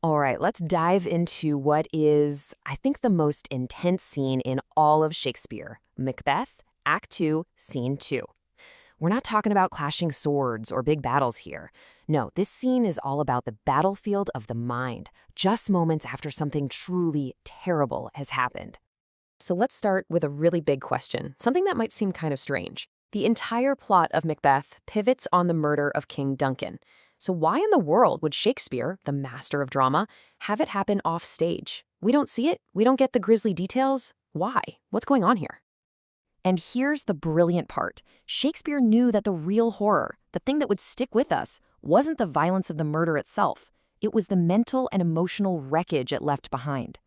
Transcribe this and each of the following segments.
All right, let's dive into what is, I think, the most intense scene in all of Shakespeare, Macbeth, Act 2, Scene 2. We're not talking about clashing swords or big battles here. No, this scene is all about the battlefield of the mind, just moments after something truly terrible has happened. So let's start with a really big question, something that might seem kind of strange. The entire plot of Macbeth pivots on the murder of King Duncan. So why in the world would Shakespeare, the master of drama, have it happen off stage? We don't see it. We don't get the grisly details. Why? What's going on here? And here's the brilliant part. Shakespeare knew that the real horror, the thing that would stick with us, wasn't the violence of the murder itself. It was the mental and emotional wreckage it left behind.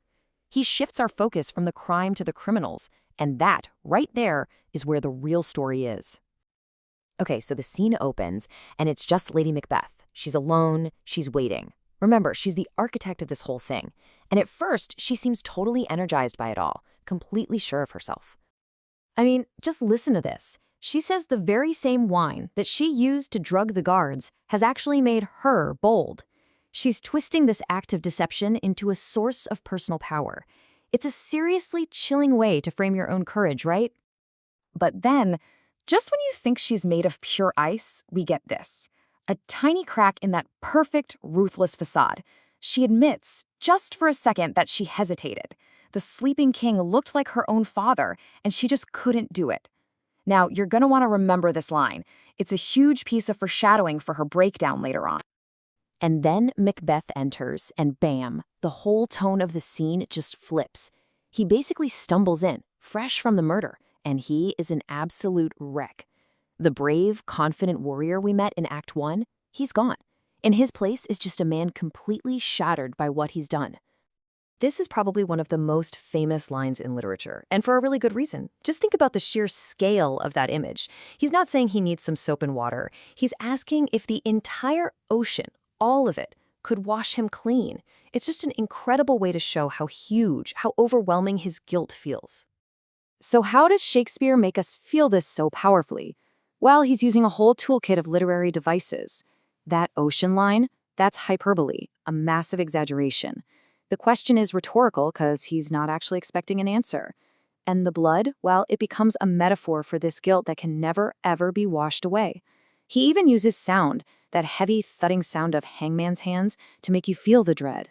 He shifts our focus from the crime to the criminals, and that, right there, is where the real story is. Okay, so the scene opens, and it's just Lady Macbeth. She's alone, she's waiting. Remember, she's the architect of this whole thing. And at first, she seems totally energized by it all, completely sure of herself. I mean, just listen to this. She says the very same wine that she used to drug the guards has actually made her bold. She's twisting this act of deception into a source of personal power. It's a seriously chilling way to frame your own courage, right? But then, just when you think she's made of pure ice, we get this. A tiny crack in that perfect, ruthless facade. She admits, just for a second, that she hesitated. The sleeping king looked like her own father, and she just couldn't do it. Now, you're going to want to remember this line. It's a huge piece of foreshadowing for her breakdown later on. And then Macbeth enters, and bam, the whole tone of the scene just flips. He basically stumbles in, fresh from the murder, and he is an absolute wreck. The brave, confident warrior we met in Act 1, he's gone. In his place is just a man completely shattered by what he's done. This is probably one of the most famous lines in literature, and for a really good reason. Just think about the sheer scale of that image. He's not saying he needs some soap and water. He's asking if the entire ocean, all of it, could wash him clean. It's just an incredible way to show how huge, how overwhelming his guilt feels. So how does Shakespeare make us feel this so powerfully? Well, he's using a whole toolkit of literary devices. That ocean line, that's hyperbole, a massive exaggeration. The question is rhetorical because he's not actually expecting an answer. And the blood, well, it becomes a metaphor for this guilt that can never, ever be washed away. He even uses sound, that heavy, thudding sound of hangman's hands, to make you feel the dread.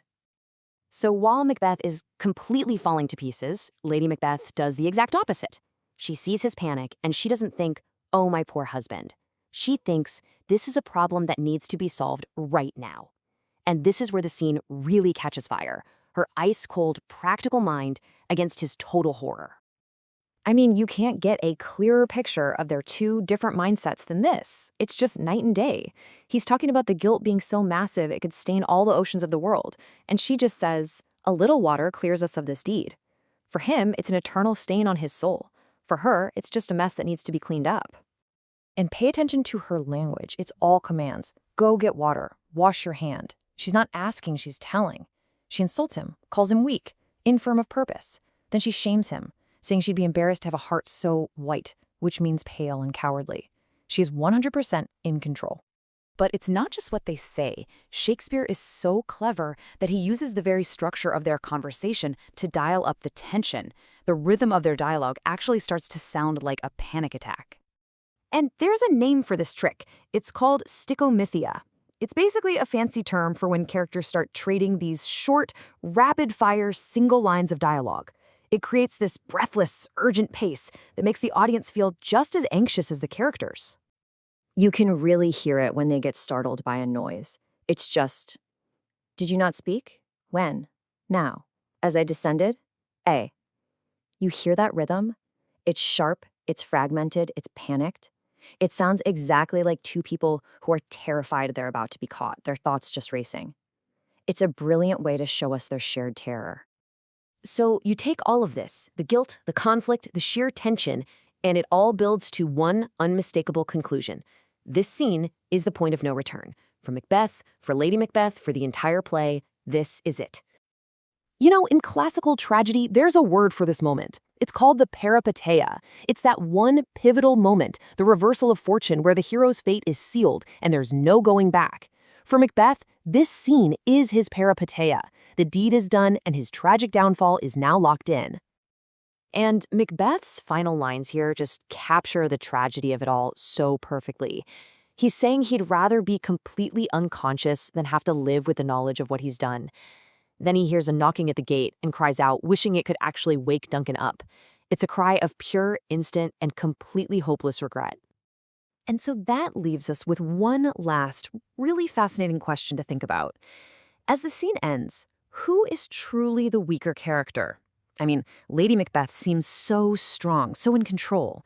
So while Macbeth is completely falling to pieces, Lady Macbeth does the exact opposite. She sees his panic, and she doesn't think, oh, my poor husband. She thinks this is a problem that needs to be solved right now. And this is where the scene really catches fire, her ice-cold, practical mind against his total horror. I mean, you can't get a clearer picture of their two different mindsets than this. It's just night and day. He's talking about the guilt being so massive it could stain all the oceans of the world, and she just says, a little water clears us of this deed. For him, it's an eternal stain on his soul. For her, it's just a mess that needs to be cleaned up. And pay attention to her language. It's all commands. Go get water. Wash your hand. She's not asking, she's telling. She insults him, calls him weak, infirm of purpose. Then she shames him, saying she'd be embarrassed to have a heart so white, which means pale and cowardly. She's 100% in control. But it's not just what they say. Shakespeare is so clever that he uses the very structure of their conversation to dial up the tension. The rhythm of their dialogue actually starts to sound like a panic attack. And there's a name for this trick. It's called stickomythia. It's basically a fancy term for when characters start trading these short, rapid-fire single lines of dialogue. It creates this breathless, urgent pace that makes the audience feel just as anxious as the characters. You can really hear it when they get startled by a noise. It's just, did you not speak? When? Now. As I descended? A. You hear that rhythm? It's sharp, it's fragmented, it's panicked. It sounds exactly like two people who are terrified they're about to be caught, their thoughts just racing. It's a brilliant way to show us their shared terror. So you take all of this, the guilt, the conflict, the sheer tension, and it all builds to one unmistakable conclusion. This scene is the point of no return. For Macbeth, for Lady Macbeth, for the entire play, this is it. You know, in classical tragedy, there's a word for this moment. It's called the peripeteia. It's that one pivotal moment, the reversal of fortune where the hero's fate is sealed and there's no going back. For Macbeth, This scene is his peripeteia. The deed is done, and his tragic downfall is now locked in. And Macbeth's final lines here just capture the tragedy of it all so perfectly. He's saying he'd rather be completely unconscious than have to live with the knowledge of what he's done. Then he hears a knocking at the gate and cries out, wishing it could actually wake Duncan up. It's a cry of pure, instant, and completely hopeless regret. And so that leaves us with one last, really fascinating question to think about. As the scene ends, who is truly the weaker character? I mean, Lady Macbeth seems so strong, so in control.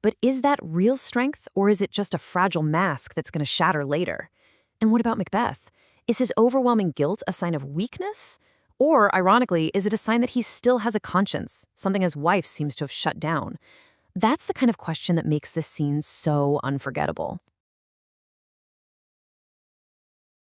But is that real strength, or is it just a fragile mask that's going to shatter later? And what about Macbeth? Is his overwhelming guilt a sign of weakness? Or, ironically, is it a sign that he still has a conscience, something his wife seems to have shut down? That's the kind of question that makes this scene so unforgettable.